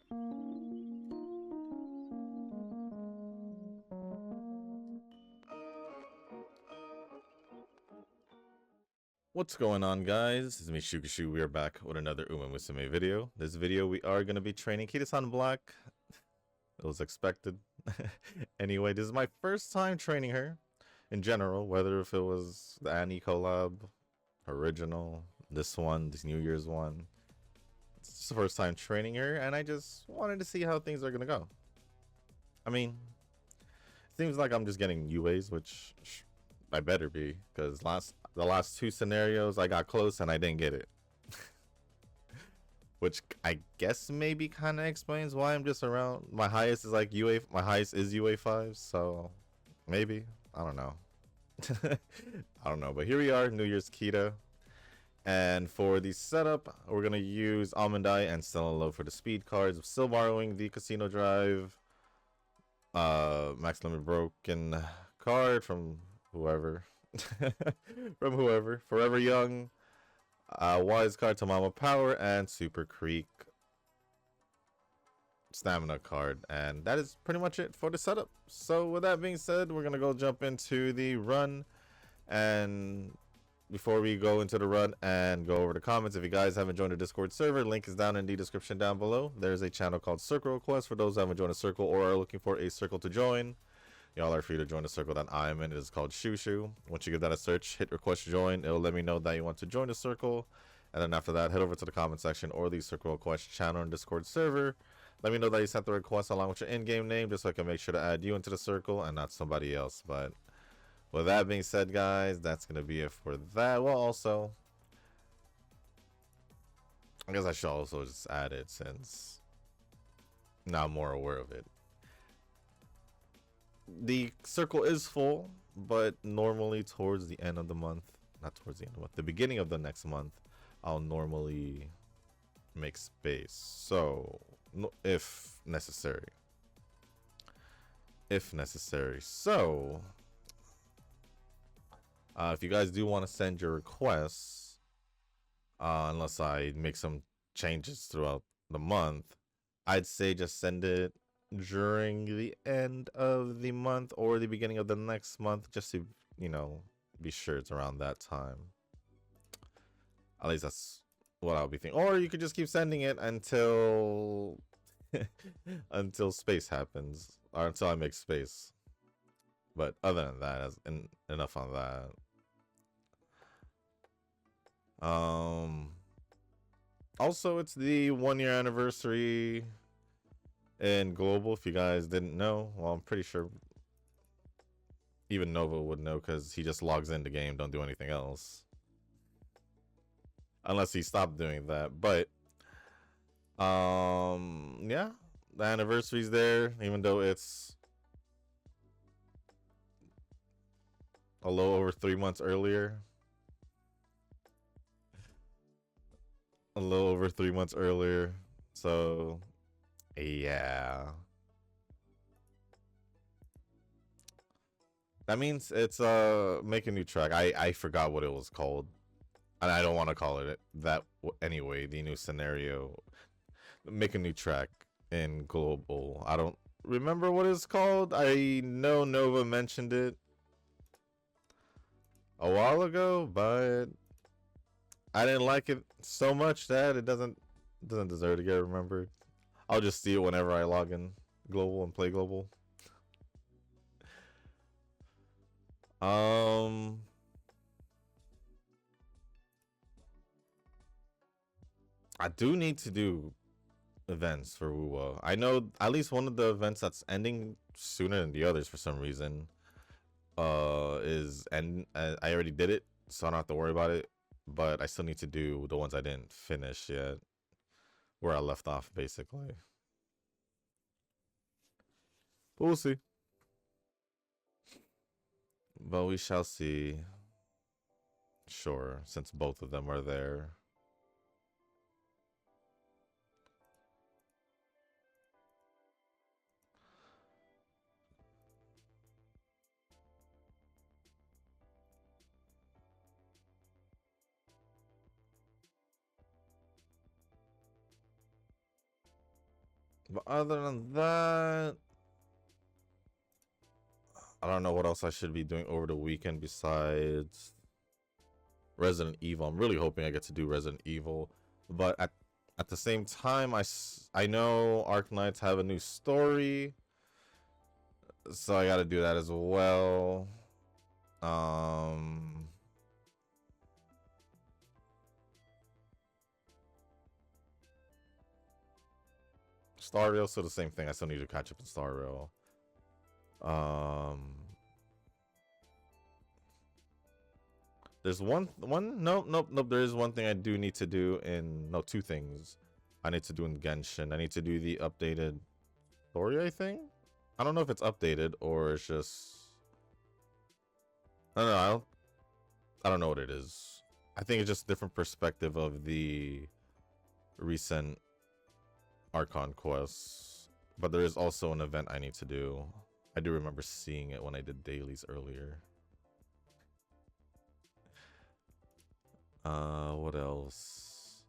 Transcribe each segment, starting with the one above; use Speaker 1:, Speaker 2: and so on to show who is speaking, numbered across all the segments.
Speaker 1: What's going on, guys? This is me, Shukashu. We are back with another umamusume video. This video, we are going to be training Kitasan Black. It was expected. Anyway, this is my first time training her in general, whether if it was the Annie collab, original, this one, this New Year's one. It's just the first time training her, and I just wanted to see how things are going to go. I mean, it seems like I'm just getting UAs, which I better be, because the last two scenarios I got close and I didn't get it. Which I guess maybe kind of explains why I'm just around. My highest is like UA. My highest is UA5, so maybe. I don't know. I don't know, but here we are, New Year's Kita. And for the setup, we're gonna use Almond Eye and Stellan Low for the speed cards. I'm still borrowing the Casino Drive, Max Limit Broken card from whoever. From whoever. Forever Young, Wise card to Mama Power, and Super Creek stamina card. And that is pretty much it for the setup. So with that being said, we're gonna go jump into the run. And before we go into the run and go over the comments, if you guys haven't joined the Discord server, link is down in the description down below. There's a channel called Circle Request for those who haven't joined a circle or are looking for a circle to join. Y'all are free to join the circle that I'm in. It is called Shushu. Once you give that a search, hit request join. It'll let me know that you want to join the circle. And then after that, head over to the comment section or the Circle Request channel and Discord server. Let me know that you sent the request along with your in-game name, just so I can make sure to add you into the circle and not somebody else. But with that being said, guys, that's going to be it for that. Well, also, I guess I should also just add it since now I'm more aware of it. The circle is full, but normally towards the end of the month, not towards the end of the month, the beginning of the next month, I'll normally make space. So, if necessary. So, if you guys do want to send your requests, unless I make some changes throughout the month, I'd say just send it during the end of the month or the beginning of the next month, just to, you know, be sure it's around that time. At least that's what I'll be thinking. Or you could just keep sending it until until space happens, or until I make space. But other than that, enough on that. Also, it's the 1-year anniversary in global. If you guys didn't know, well, I'm pretty sure even Nova would know, because he just logs into game, don't do anything else, unless he stopped doing that. But yeah, the anniversary's there, even though it's a little over 3 months earlier. A little over 3 months earlier. So yeah, that means it's make a new track. I forgot what it was called, and I don't want to call it that anyway. The new scenario, make a new track in global. I don't remember what it's called. I know Nova mentioned it a while ago, but I didn't like it so much that it doesn't deserve to get remembered. I'll just see it whenever I log in global and play global. I do need to do events for Wuwa. I know at least one of the events that's ending sooner than the others for some reason. I already did it, so I don't have to worry about it. But I still need to do the ones I didn't finish yet, where I left off, basically. But we'll see. But we shall see. Sure, since both of them are there. But other than that, I don't know what else I should be doing over the weekend besides Resident Evil. I'm really hoping I get to do Resident Evil, but at the same time, I know Arc Knights have a new story, so I got to do that as well. Um, Star Rail, still the same thing. I still need to catch up in Star Rail. There's nope. There is one thing I do need to do in two things. I need to do in Genshin. I need to do the updated story, I think. I don't know if it's updated or it's just I don't know. I don't know what it is. I think it's just different perspective of the recent Archon quests. But there is also an event I need to do. I do remember seeing it when I did dailies earlier. What else?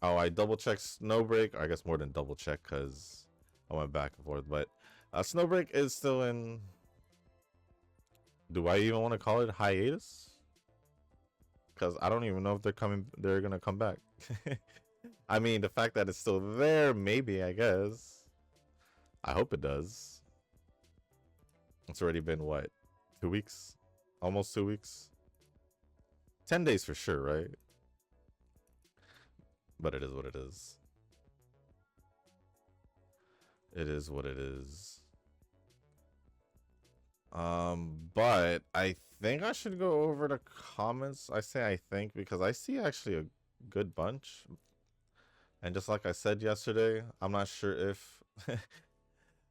Speaker 1: Oh, I double checked Snowbreak. I guess more than double check because I went back and forth. But Snowbreak is still in. Do I even want to call it hiatus? Because I don't even know if they're gonna come back. I mean, the fact that it's still there, maybe, I guess. I hope it does. It's already been what? 2 weeks? Almost 2 weeks? 10 days for sure, right? But it is what it is. It is what it is. But I think I should go over the comments. I say I think because I see actually a good bunch. And just like I said yesterday, I'm not sure if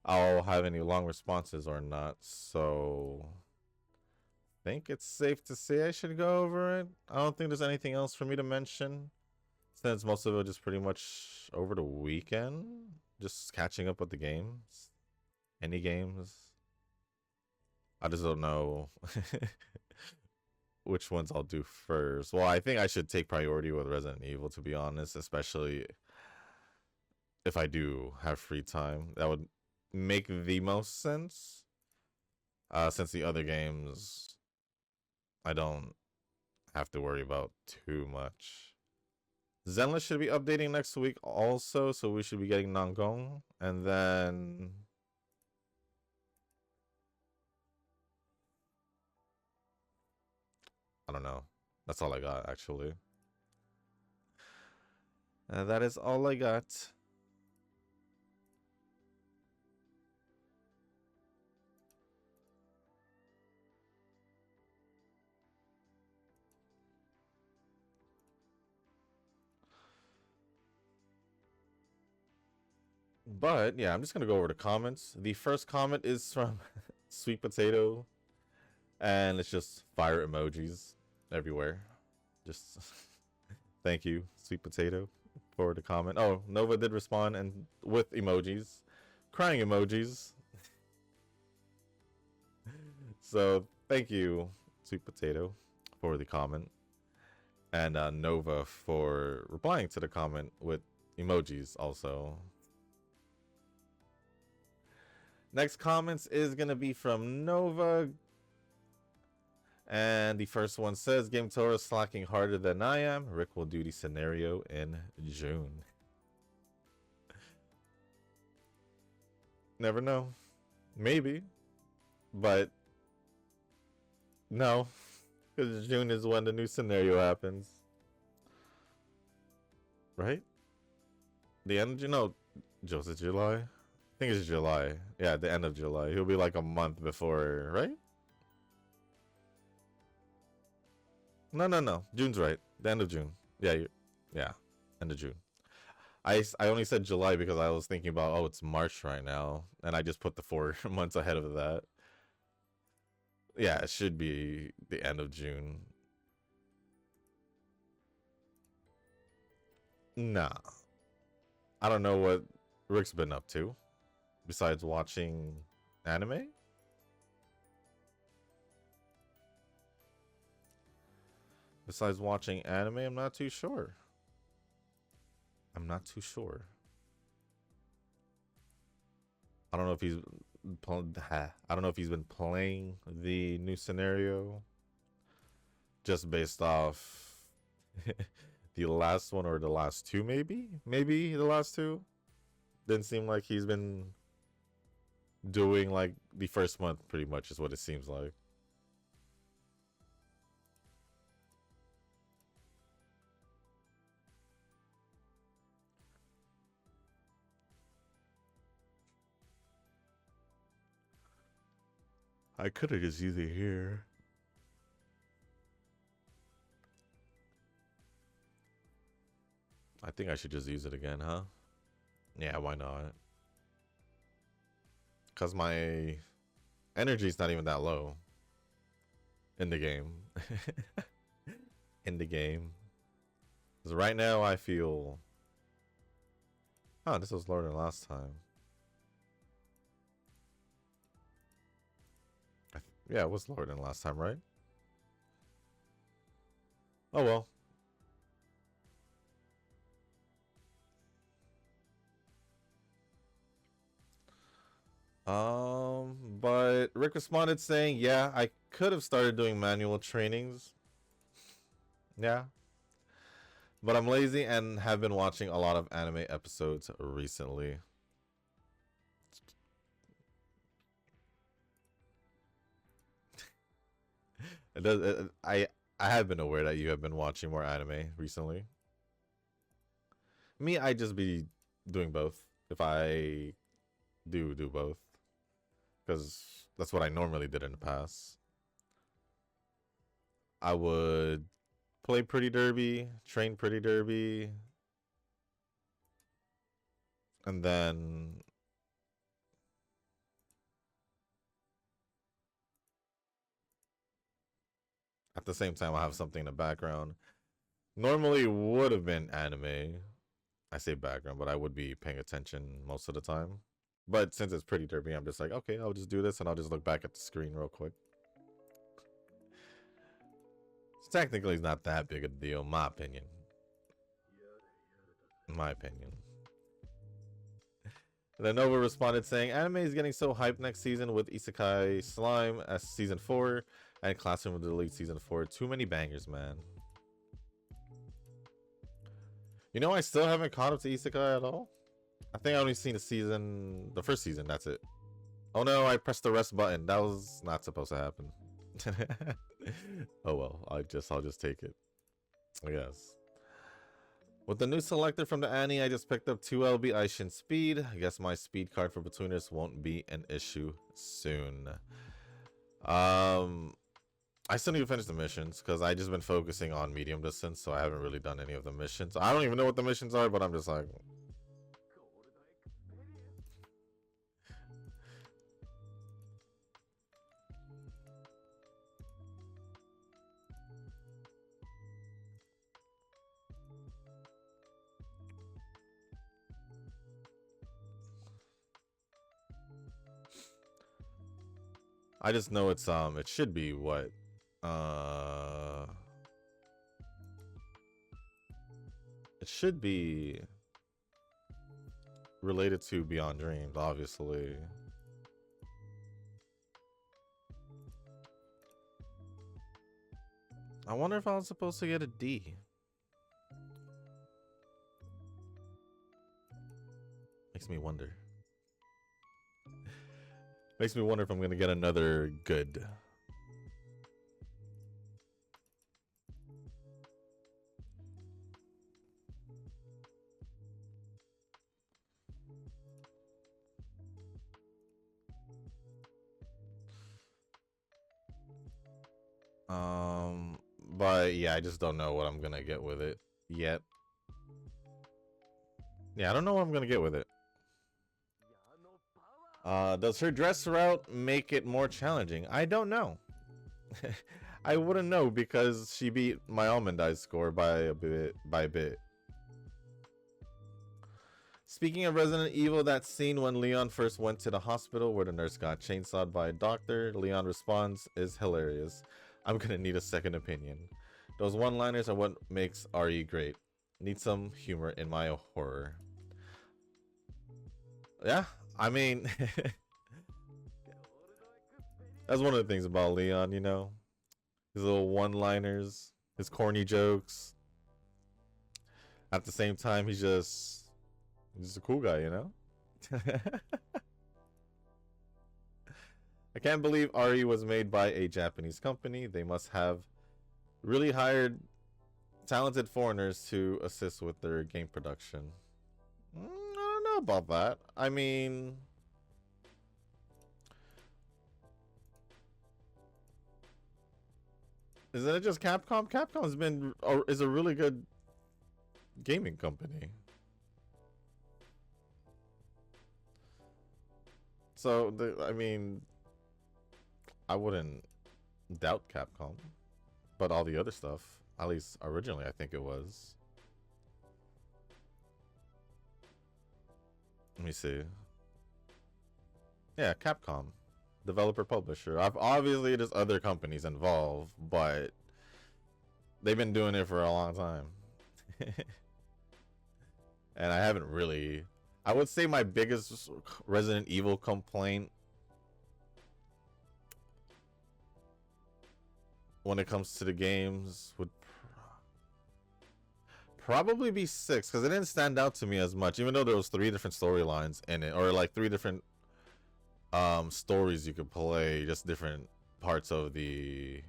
Speaker 1: I'll have any long responses or not. So I think it's safe to say I should go over it. I don't think there's anything else for me to mention, since most of it is pretty much over the weekend. Just catching up with the games. Any games. I just don't know which ones I'll do first. Well, I think I should take priority with Resident Evil, to be honest, especially if I do have free time. That would make the most sense. Since the other games I don't have to worry about too much. Zenless should be updating next week also, so we should be getting Nangong. And then I don't know. That's all I got, actually. That is all I got. But yeah, I'm just gonna go over the comments. The first comment is from Sweet Potato, and it's just fire emojis everywhere. Just thank you, Sweet Potato, for the comment. Oh, Nova did respond and with emojis, crying emojis. So thank you, Sweet Potato, for the comment, and Nova for replying to the comment with emojis also. Next comments is gonna be from Nova. And the first one says, Gametora is slacking harder than I am. Rick will do the scenario in June. Never know. Maybe. But no. Because June is when the new scenario happens. Right? The end of no, Joseph July? I think it's July. Yeah, the end of July. He'll be like a month before, right? No. June's right. The end of June. Yeah, yeah. End of June. I only said July because I was thinking about, oh, it's March right now. And I just put the 4 months ahead of that. Yeah, it should be the end of June. Nah. I don't know what Rick's been up to besides watching anime. Besides watching anime, I'm not too sure. I'm not too sure. I don't know if he's I don't know if he's been playing the new scenario just based off the last one or the last two, maybe the last two. Didn't seem like he's been doing like the first month pretty much is what it seems like. I could have just used it here. I think I should just use it again, huh? Yeah, why not? Because my energy's not even that low in the game. In the game. Because right now I feel... Oh, this was lower than last time. Yeah, it was lower than last time, right? Oh well. But Rick responded saying, yeah, I could have started doing manual trainings. Yeah. But I'm lazy and have been watching a lot of anime episodes recently. It does. I have been aware that you have been watching more anime recently. Me, I just be doing both. If I do both, because that's what I normally did in the past. I would play Pretty Derby, train Pretty Derby, and then at the same time I have something in the background. Normally would have been anime. I say background, but I would be paying attention most of the time. But since it's Pretty Derby, I'm just like, okay, I'll just do this and I'll just look back at the screen real quick. Technically, it's not that big a deal, in my opinion. In my opinion. Then Nova responded saying, anime is getting so hyped next season with Isekai Slime as season 4 and Classroom of the Elite season 4. Too many bangers, man. You know, I still haven't caught up to Isekai at all. I think I only seen the first season, that's it. Oh no, I pressed the rest button. That was not supposed to happen. Oh well, I'll just take it, I guess. With the new selector from the Annie, I just picked up 2LB Aishin Speed. I guess my speed card for Betweeners won't be an issue soon. I still need to finish the missions because I just been focusing on medium distance, so I haven't really done any of the missions. I don't even know what the missions are, but I'm just like... I just know it's it should be what it should be related to Beyond Dreams, obviously. I wonder if I was supposed to get a D. Makes me wonder. Makes me wonder if I'm gonna get another good. But yeah, I just don't know what I'm gonna get with it yet. Yeah, I don't know what I'm gonna get with it. Does her dress route make it more challenging? I don't know. I wouldn't know because she beat my Almond Eye score by a bit. Speaking of Resident Evil, that scene when Leon first went to the hospital where the nurse got chainsawed by a doctor, Leon responds, is hilarious. I'm gonna need a second opinion. Those one-liners are what makes RE great. Need some humor in my horror. Yeah, I mean, that's one of the things about Leon, you know? His little one-liners, his corny jokes. At the same time, he's just a cool guy, you know? I can't believe RE was made by a Japanese company. They must have really hired talented foreigners to assist with their game production. I don't know about that. I mean, isn't it just Capcom? Capcom's been is a really good gaming company. So I mean, I wouldn't doubt Capcom, but all the other stuff, at least originally, I think it was. Let me see. Yeah, Capcom, developer publisher. Obviously there's other companies involved, but they've been doing it for a long time. And I haven't really. I would say my biggest Resident Evil complaint when it comes to the games would probably be 6, because it didn't stand out to me as much, even though there was 3 different storylines in it, or like 3 different stories you could play, just different parts of a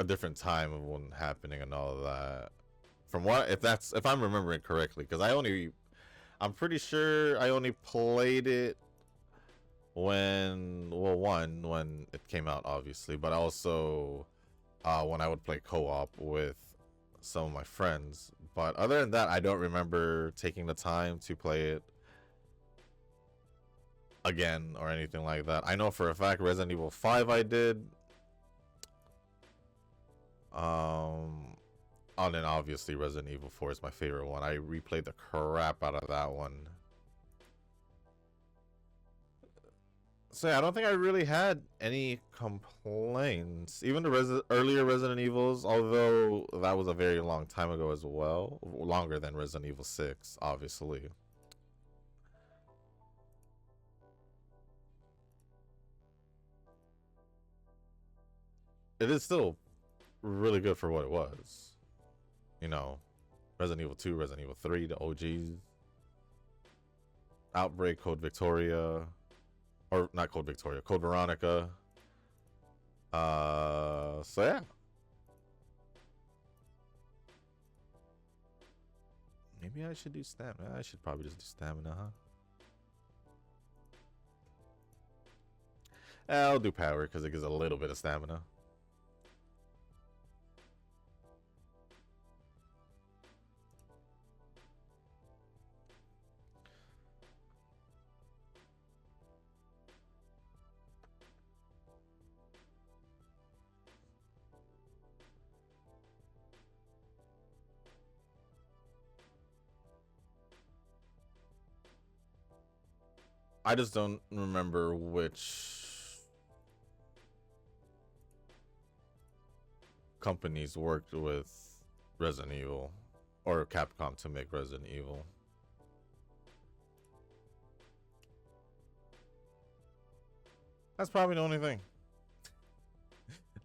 Speaker 1: different time of when happening and all of that. From what, if I'm remembering correctly, because I'm pretty sure I only played it when it came out, obviously, but also when I would play co-op with some of my friends. But other than that, I don't remember taking the time to play it again or anything like that. I know for a fact Resident Evil 5 I did. And then obviously Resident Evil 4 is my favorite one. I replayed the crap out of that one. So yeah, I don't think I really had any complaints. Even the earlier Resident Evils, although that was a very long time ago as well. Longer than Resident Evil 6, obviously. It is still really good for what it was. You know, Resident Evil 2, Resident Evil 3, the OGs. Outbreak, Code Victoria. Or not Code Victoria, Code Veronica. So yeah. Maybe I should do stamina. I should probably just do stamina, huh? I'll do power because it gives a little bit of stamina. I just don't remember which companies worked with Resident Evil or Capcom to make Resident Evil. That's probably the only thing.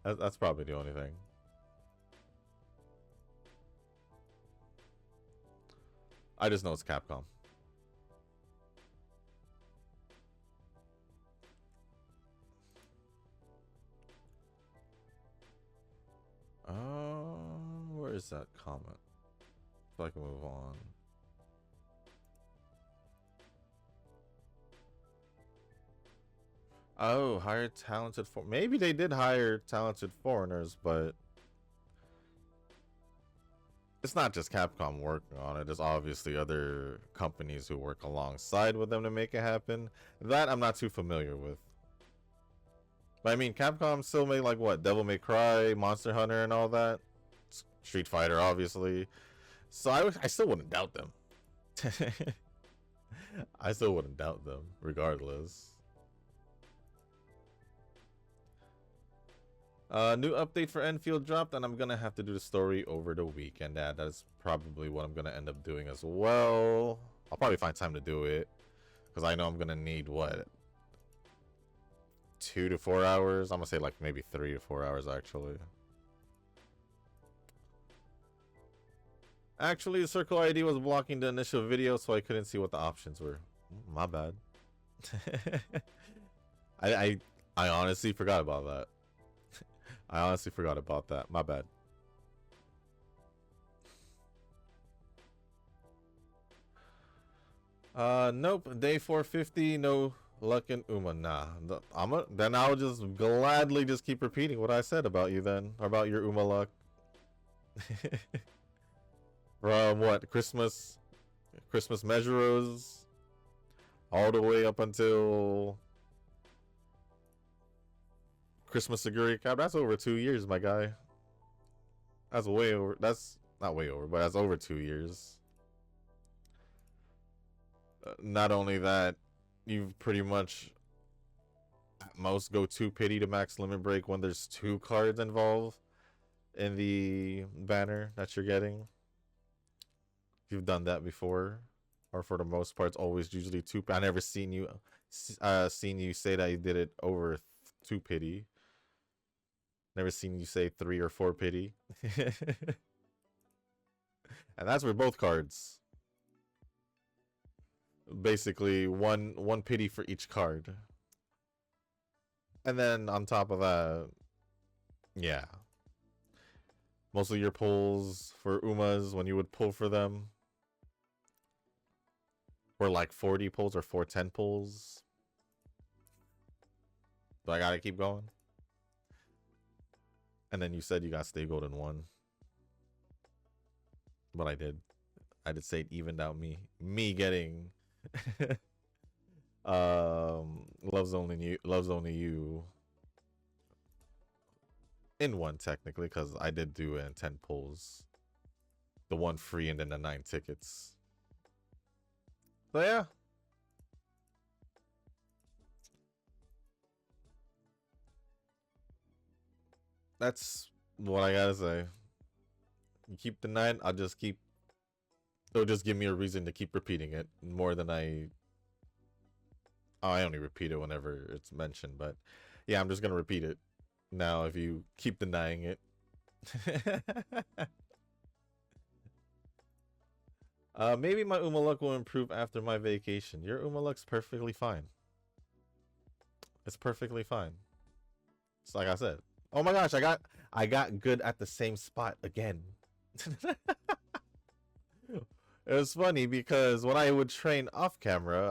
Speaker 1: That's probably the only thing. I just know it's Capcom. Where is that comment? So I can move on. Oh, hire talented maybe they did hire talented foreigners, but it's not just Capcom working on it. There's obviously other companies who work alongside with them to make it happen. That I'm not too familiar with. But I mean, Capcom still made like what? Devil May Cry, Monster Hunter, and all that. Street Fighter, obviously. So I still wouldn't doubt them. I still wouldn't doubt them, regardless. New update for Enfield dropped, and I'm gonna have to do the story over the weekend. That is probably what I'm gonna end up doing as well. I'll probably find time to do it because I know I'm gonna need what, 2 to 4 hours. I'm gonna say like maybe 3 to 4 hours actually. Actually, the circle ID was blocking the initial video, so I couldn't see what the options were. My bad. I honestly forgot about that. I honestly forgot about that. My bad. Nope. Day 450. No luck in Uma. Nah. Then I'll just gladly just keep repeating what I said about you then, or about your Uma luck. From what, Christmas measures, all the way up until Christmas Seguri Cap. That's over 2 years, my guy. That's way over. That's not way over, but that's over 2 years. Not only that, you've pretty much at most go 2 pity to max limit break when there's 2 cards involved in the banner that you're getting. You've done that before, or for the most part, it's always usually 2. I never seen you say that you did it over 2 pity. Never seen you say 3 or 4 pity. And that's for both cards. Basically, one pity for each card. And then on top of that, yeah. Most of your pulls for Umas, when you would pull for them, were like 40 pulls or 410 pulls. Do I gotta keep going? And then you said you got stay golden 1. But I did. I did say it evened out me getting love's only you in 1 technically, because I did do it in 10 pulls, the 1 free and then the 9 tickets. So yeah, that's what I gotta say. You keep the 9, it'll just give me a reason to keep repeating it more than I only repeat it whenever it's mentioned, but yeah, I'm just gonna repeat it now if you keep denying it. Maybe my Uma luck will improve after my vacation. Your Uma luck's perfectly fine. It's perfectly fine. It's like I said. Oh my gosh, I got good at the same spot again. It was funny because when I would train off camera,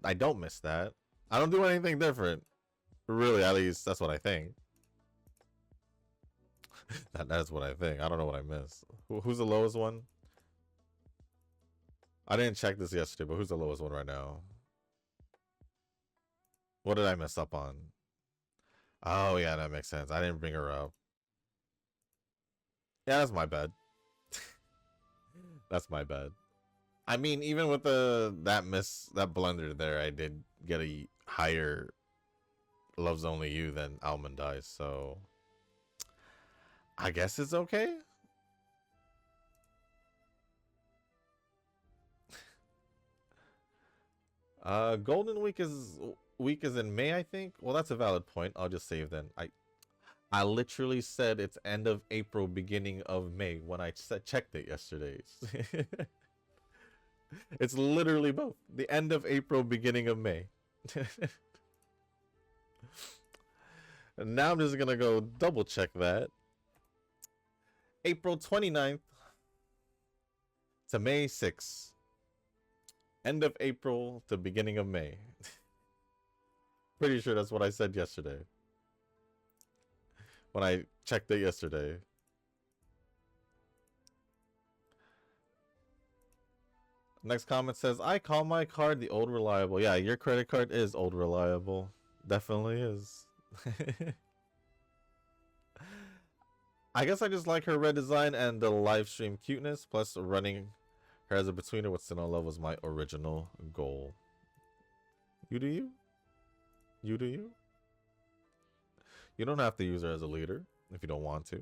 Speaker 1: I don't miss that. I don't do anything different. Really, at least that's what I think. That's what I think. I don't know what I missed. Who's the lowest one? I didn't check this yesterday, but who's the lowest one right now? What did I mess up on? Oh yeah, that makes sense. I didn't bring her up. Yeah, that's my bad. That's my bad. I mean, even with that blunder there, I did get a higher Love's Only You than Almond Dice, so I guess it's okay. Golden Week is in May, I think. Well, that's a valid point. I'll just save then. I literally said it's end of April, beginning of May when I checked it yesterday. It's literally both. The end of April, beginning of May. And now I'm just gonna go double check that. April 29th to May 6th. End of April to beginning of May. Pretty sure that's what I said yesterday. When I checked it yesterday. Next comment says, I call my card the Old Reliable. Yeah, your credit card is Old Reliable. Definitely is. I guess I just like her red design and the live stream cuteness. Plus, running her as a betweener with Sinnoh Love was my original goal. You do you? You do you? You don't have to use her as a leader. if you don't want to.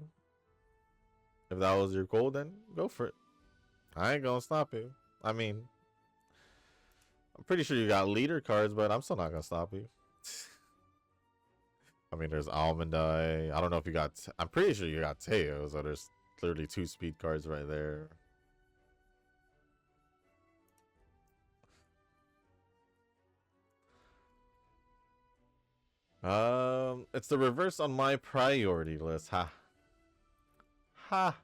Speaker 1: If that was your goal, then go for it. I ain't gonna stop you. I mean, I'm pretty sure you got leader cards, but I'm still not gonna stop you. I mean, there's Almond Eye. I don't know if you got... I'm pretty sure you got Teo, so there's clearly 2 speed cards right there. It's the reverse on my priority list. Ha. Ha.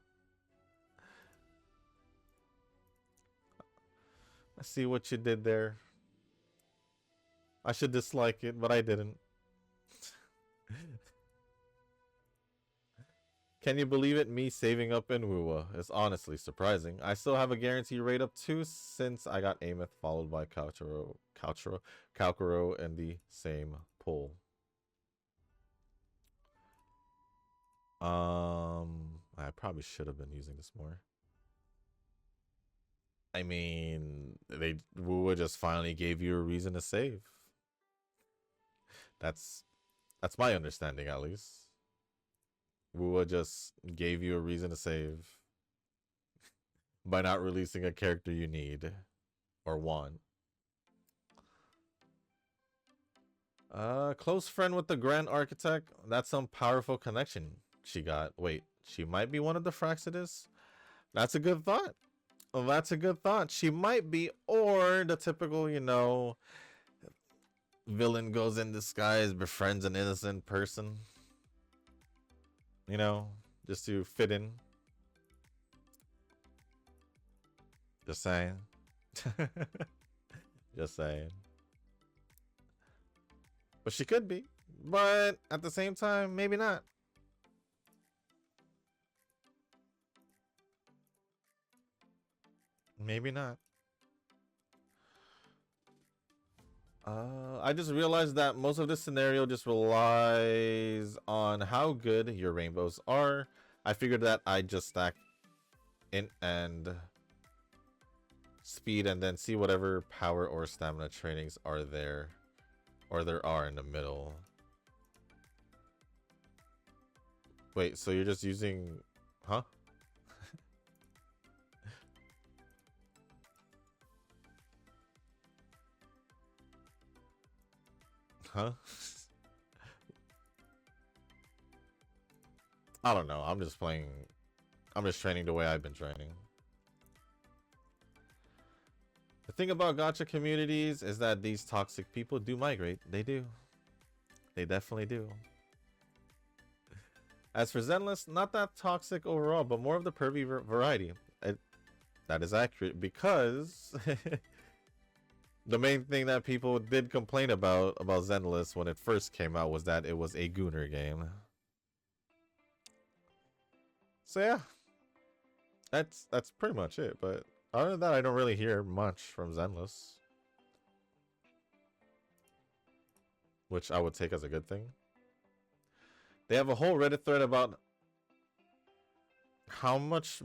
Speaker 1: I see what you did there. I should dislike it, but I didn't. Can you believe it? Me saving up in Wuwa is honestly surprising. I still have a guarantee rate up 2 since I got Ameth followed by Kalkuro in the same pool. I probably should have been using this more. I mean, Wuwa just finally gave you a reason to save. That's my understanding, at least. Wuwa just gave you a reason to save by not releasing a character you need or want. Close friend with the Grand Architect. That's some powerful connection she got. Wait, she might be one of the Fraxidus? That's a good thought. Well, that's a good thought. She might be, or the typical, you know, villain goes in disguise, befriends an innocent person. You know, just to fit in. Just saying. Just saying. But she could be. But at the same time, maybe not. Maybe not. I just realized that most of this scenario just relies on how good your rainbows are. I figured that I'd just stack int and speed and then see whatever power or stamina trainings are there, or there are in the middle. Wait, so you're just using... Huh? Huh? I don't know. I'm just playing. I'm just training the way I've been training. The thing about gacha communities is that these toxic people do migrate. They do. They definitely do. As for Zenless, not that toxic overall, but more of the pervy variety. That is accurate because the main thing that people did complain about Zenless when it first came out was that it was a gooner game. So yeah, that's pretty much it. But other than that, I don't really hear much from Zenless, which I would take as a good thing. They have a whole Reddit thread about how much...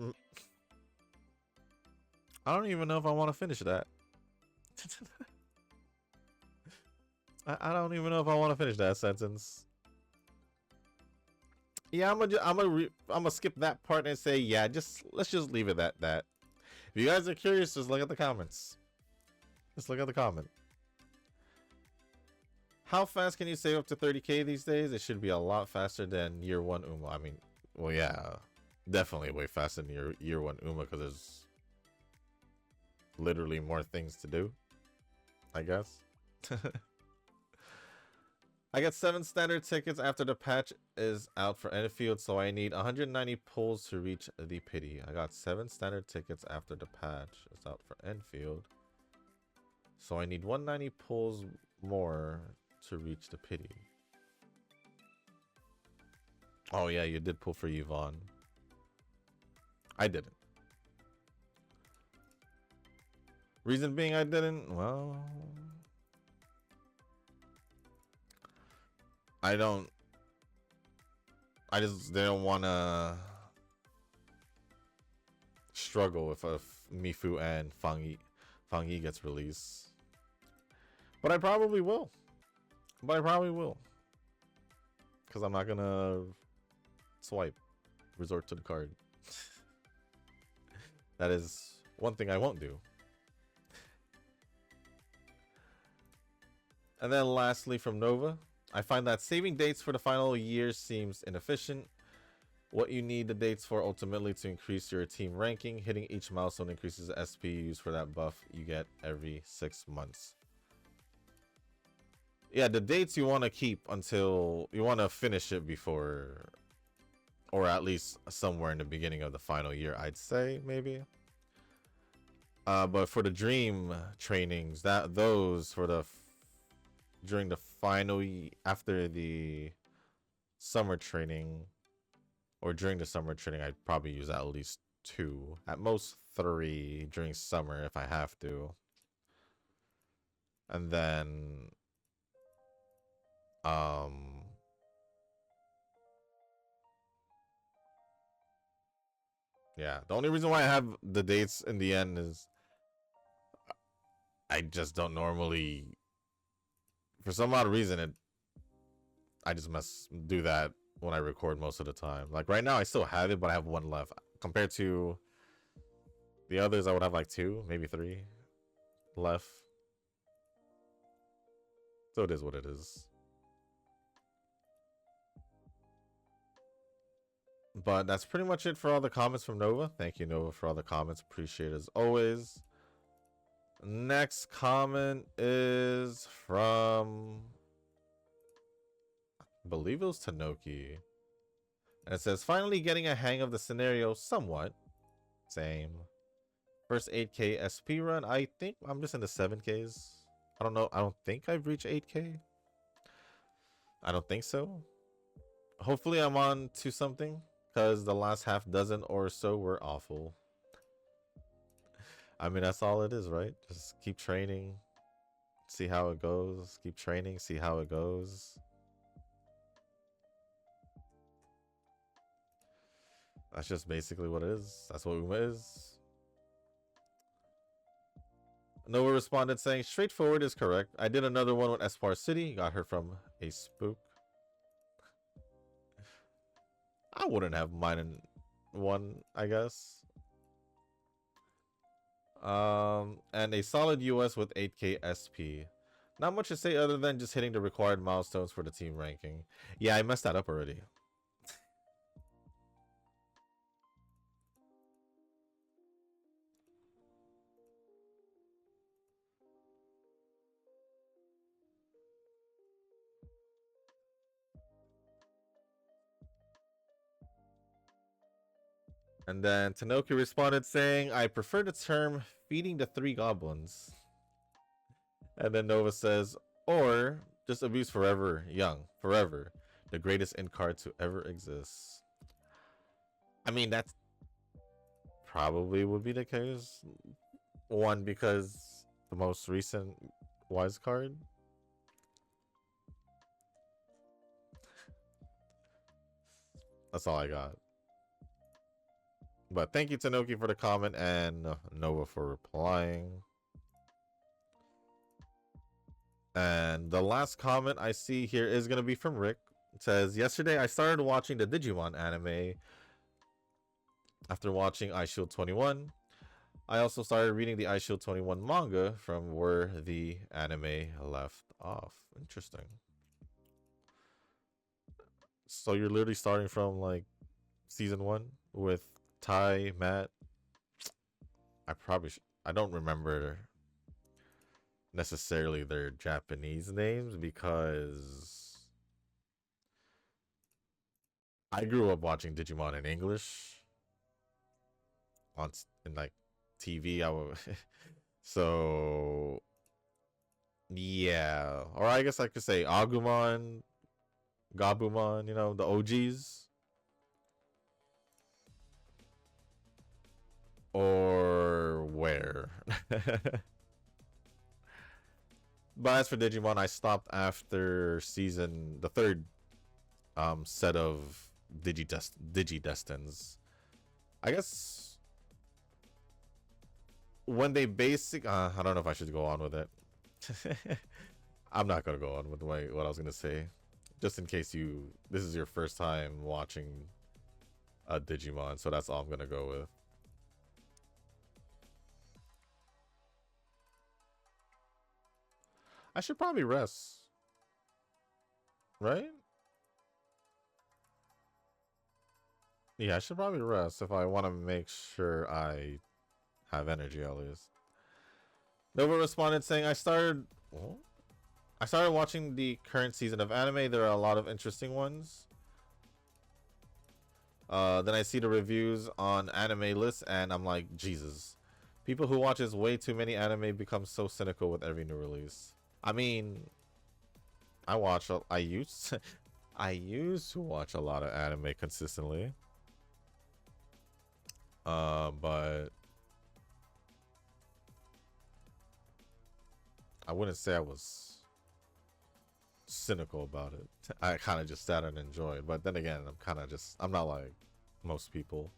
Speaker 1: I don't even know if I want to finish that. I don't even know if I want to finish that sentence. Yeah, I'm gonna skip that part and say, yeah, let's just leave it at that. If you guys are curious, just look at the comments. Just look at the comment. How fast can you save up to 30k these days? It should be a lot faster than year 1 Uma. I mean, well, yeah, definitely way faster than year 1 Uma because there's literally more things to do, I guess. I got 7 standard tickets after the patch is out for Enfield, so I need 190 pulls to reach the pity. I got 7 standard tickets after the patch is out for Enfield, so I need 190 pulls more to reach the pity. Oh yeah, you did pull for Yvonne. I didn't. Reason being I didn't, well... I just didn't want to struggle if Mifu and Fangyi gets released. But I probably will. Because I'm not going to swipe. Resort to the card. That is one thing I won't do. And then lastly from Nova, I find that saving dates for the final year seems inefficient. What you need the dates for ultimately to increase your team ranking. Hitting each milestone increases the SP used for that buff you get every 6 months. Yeah, the dates you want to keep until you want to finish it before, or at least somewhere in the beginning of the final year, I'd say, maybe. But for the dream trainings, those for the during the final after the summer training, or during the summer training, I'd probably use at least 2, at most 3 during summer if I have to. And then yeah, the only reason why I have the dates in the end is I just don't normally, for some odd reason, I just must do that when I record most of the time. Like right now I still have it, but I have 1 left. Compared to the others, I would have like 2, maybe 3 left. So it is what it is. But that's pretty much it for all the comments from Nova. Thank you, Nova, for all the comments. Appreciate it as always. Next comment is from, I believe it was Tanoki. And it says, finally getting a hang of the scenario somewhat. Same. First 8K SP run. I think I'm just in the 7Ks. I don't know. I don't think I've reached 8K. I don't think so. Hopefully I'm on to something, because the last half dozen or so were awful. I mean, that's all it is, right? Just keep training, see how it goes. Keep training, see how it goes. That's just basically what it is. That's what Uma is. Noah responded saying, straightforward is correct. I did another one with Espoir City. Got her from a spook. I wouldn't have mine in one, I guess. And a solid US with 8K SP. Not much to say other than just hitting the required milestones for the team ranking. Yeah, I messed that up already. And then Tanoki responded saying, I prefer the term feeding the 3 goblins. And then Nova says, or just abuse forever young, forever. The greatest end card to ever exist. I mean, that's probably would be the case. One, because the most recent wise card. That's all I got. But thank you, Tanoki, for the comment, and Nova for replying. And the last comment I see here is going to be from Rick. It says, yesterday I started watching the Digimon anime after watching iShield 21. I also started reading the iShield 21 manga from where the anime left off. Interesting. So you're literally starting from like season 1 with Tai, Matt. I don't remember necessarily their Japanese names because I grew up watching Digimon in English in like TV. So yeah, or I guess I could say Agumon, Gabumon, you know, the OGs. Or where? But as for Digimon, I stopped after the 3rd set of Digidestins. I guess when they I don't know if I should go on with it. I'm not gonna go on with what I was gonna say, just in case this is your first time watching a Digimon, so that's all I'm gonna go with. I should probably rest, right? Yeah, I should probably rest if I want to make sure I have energy at least. Nova responded saying, I started watching the current season of anime. There are a lot of interesting ones. Then I see the reviews on anime lists, and I'm like, Jesus. People who watches way too many anime become so cynical with every new release. I mean, I used I used to watch a lot of anime consistently. But I wouldn't say I was cynical about it. I kind of just sat and enjoyed. But then again, I'm not like most people.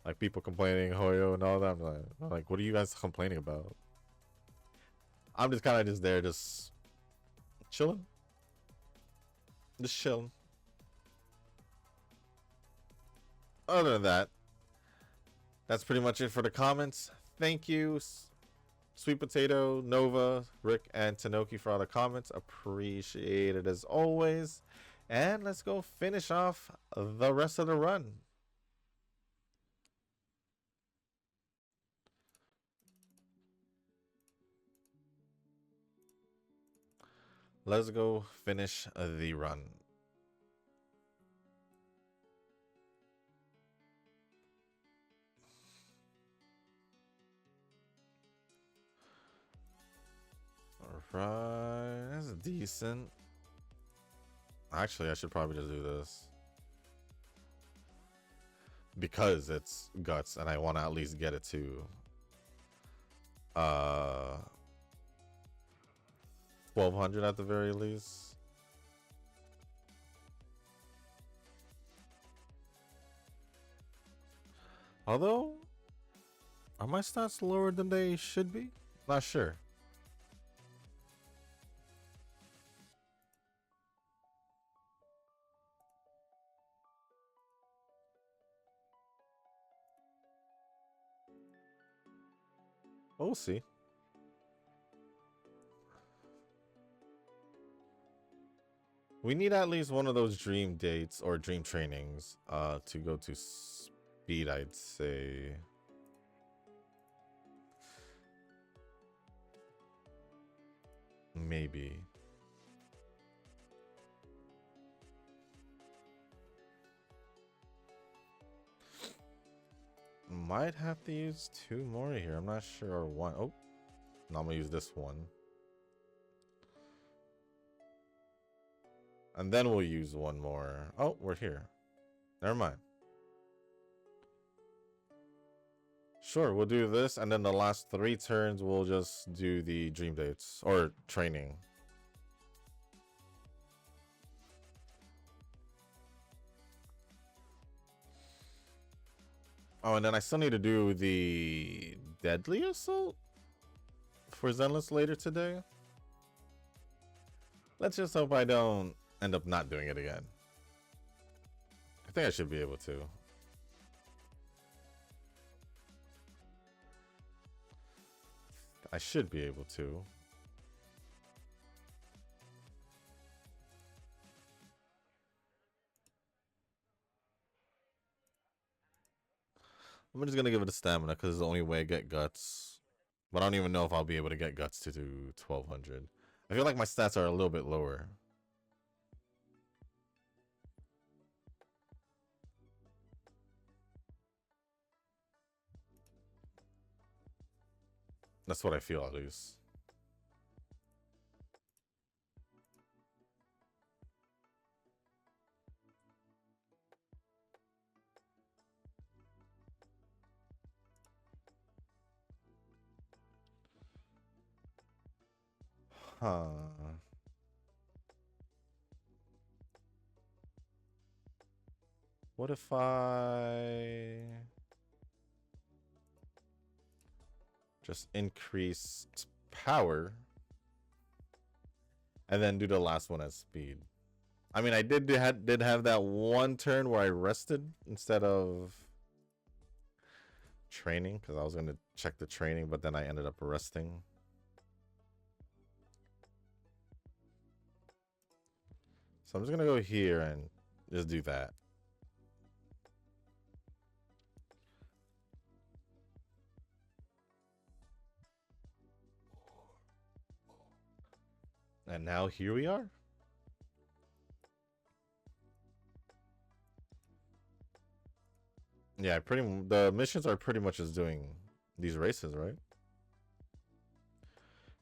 Speaker 1: Like people complaining Hoyo and all that. I'm like, what are you guys complaining about? I'm just kind of just there, just chilling. Just chilling. Other than that, that's pretty much it for the comments. Thank you, Sweet Potato, Nova, Rick, and Tanoki for all the comments. Appreciate it as always. And let's go finish off the rest of the run. Let's go finish the run. Alright, that's decent. Actually, I should probably just do this. Because it's guts and I want to at least get it to 1200 at the very least. Although, are my stats lower than they should be? Not sure. We'll see. We need at least one of those dream dates or dream trainings to go to speed, I'd say. Maybe. Might have to use 2 more here. I'm not sure. Or 1. Oh, no, I'm gonna use this one. And then we'll use 1 more. Oh, we're here. Never mind. Sure, we'll do this, and then the last 3 turns we'll just do the dream dates or training. Oh, and then I still need to do the deadly assault for Zenless later today. Let's just hope I don't end up not doing it again. I think I should be able to. I should be able to. I'm just gonna give it a stamina because it's the only way I get guts. But I don't even know if I'll be able to get guts to do 1200. I feel like my stats are a little bit lower. That's what I feel at least. Huh. What if I just increase power and then do the last one as speed? I mean, I did have that one turn where I rested instead of training because I was gonna check the training, but then I ended up resting. So I'm just gonna go here and just do that. And now here we are. Yeah, the missions are pretty much just doing these races, right?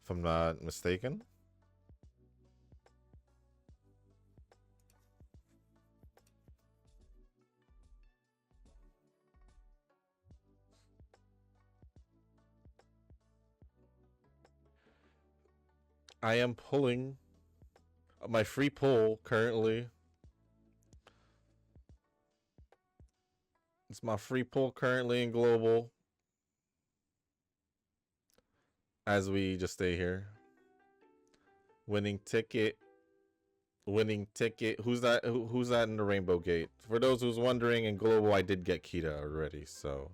Speaker 1: If I'm not mistaken. I am pulling my free pull currently. It's my free pull currently in global. As we just stay here. Winning ticket. Winning ticket. Who's that? Who's that in the Rainbow Gate? For those who's wondering, in global, I did get Kita already. So,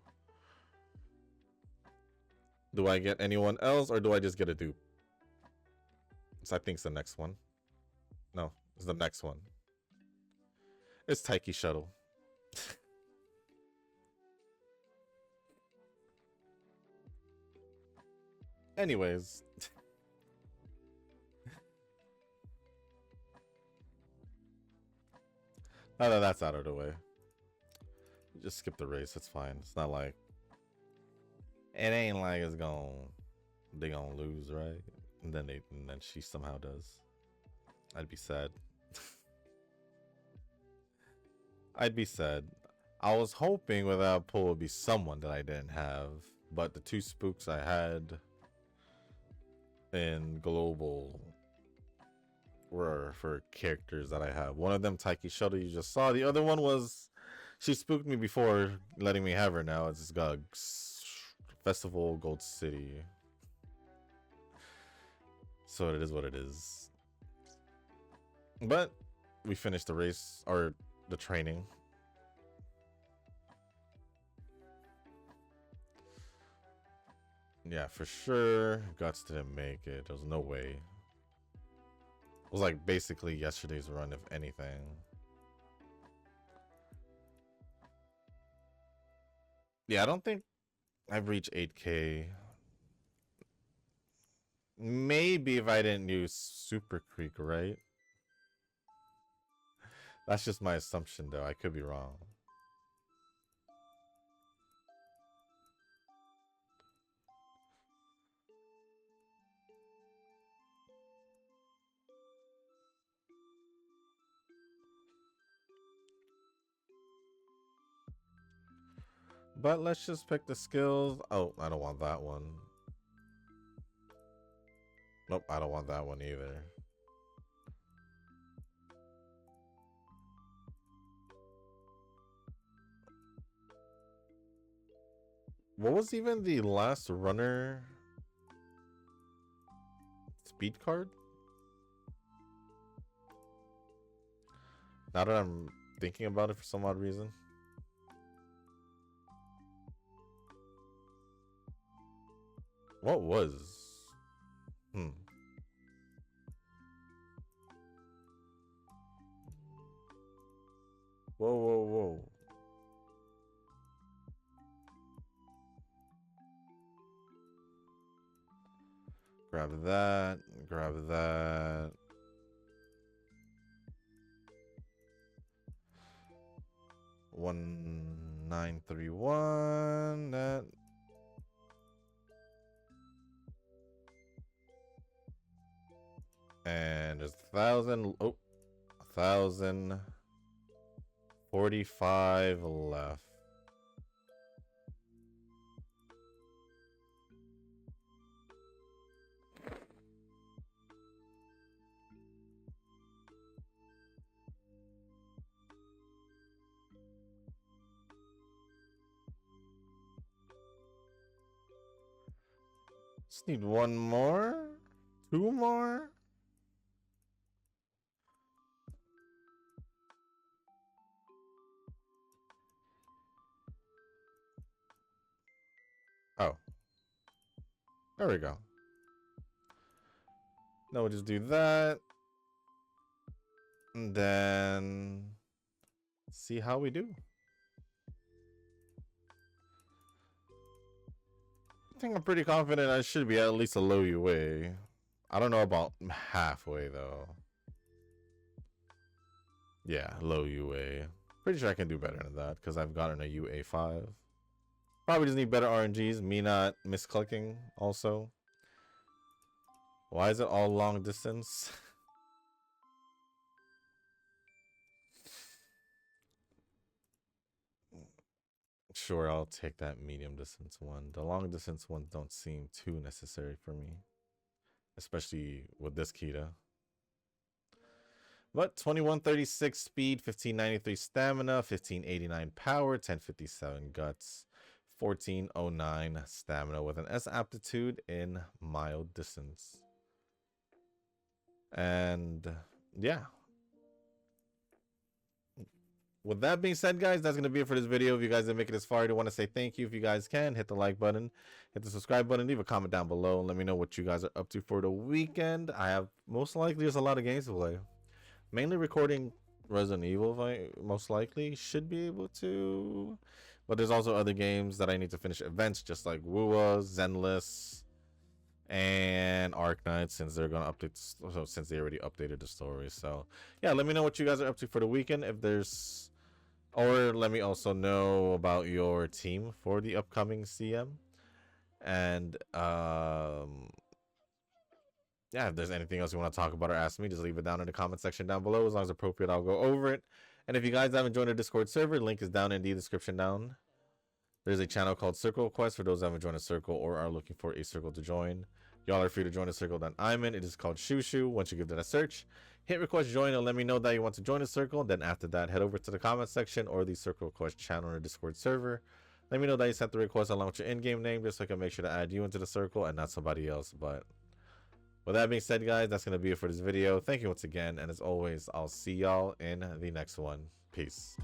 Speaker 1: do I get anyone else, or do I just get a dupe? So I think it's the next one. No, it's the next one. It's Taiki Shuttle. Anyways. Now that that's out of the way. Just skip the race. It's fine. It's not like it ain't like they gonna lose, right? And then she somehow does. I'd be sad. I'd be sad. I was hoping without pull would be someone that I didn't have, but the two spooks I had in global were for characters that I have. One of them, Taiki Shuttle, you just saw. The other one was she spooked me before letting me have her. Now it's got Festival Gold City. So it is what it is. But we finished the race or the training. Yeah, for sure. Guts didn't make it. There was no way. It was like basically yesterday's run, if anything. Yeah, I don't think I've reached 8K. Maybe if I didn't use Super Creek, right? That's just my assumption, though. I could be wrong. But let's just pick the skills. Oh, I don't want that one. Nope, I don't want that one either. What was even the last runner speed card? Now that I'm thinking about it for some odd reason. What was? Whoa, whoa, whoa. Grab that. Grab that. $1931. That. And there's 1,000. Oh, 1,045 left. Just need one more, two more. There we go. Now we'll just do that. And then see how we do. I think I'm pretty confident I should be at least a low UA. I don't know about halfway though. Yeah, low UA. Pretty sure I can do better than that because I've gotten a UA5. Probably just need better RNGs. Me not misclicking also. Why is it all long distance? Sure, I'll take that medium distance one. The long distance ones don't seem too necessary for me, especially with this Kita. But 2136 speed, 1593 stamina, 1589 power, 1057 guts, 1409 stamina with an S aptitude in mild distance. And yeah. With that being said, guys, that's going to be it for this video. If you guys didn't make it this far, I do want to say thank you. If you guys can, hit the like button, hit the subscribe button, leave a comment down below, and let me know what you guys are up to for the weekend. I have most likely just a lot of games to play. Mainly recording Resident Evil, most likely. Should be able to. But there's also other games that I need to finish events, just like Wua, Zenless, and Arknight, since they're gonna update. So since they already updated the story, so yeah, let me know what you guys are up to for the weekend. If there's, or let me also know about your team for the upcoming CM, and yeah, if there's anything else you want to talk about or ask me, just leave it down in the comment section down below. As long as appropriate, I'll go over it. And if you guys haven't joined the Discord server, link is down in the description down. There's a channel called Circle Quest for those that haven't joined a circle or are looking for a circle to join. Y'all are free to join a circle that I'm in. It is called Shoo Shoo. Once you give that a search, hit request join and let me know that you want to join a circle. Then after that, head over to the comment section or the Circle Quest channel or Discord server. Let me know that you sent the request along with your in-game name, just so I can make sure to add you into the circle and not somebody else. But with that being said, guys, that's going to be it for this video. Thank you once again. And as always, I'll see y'all in the next one. Peace.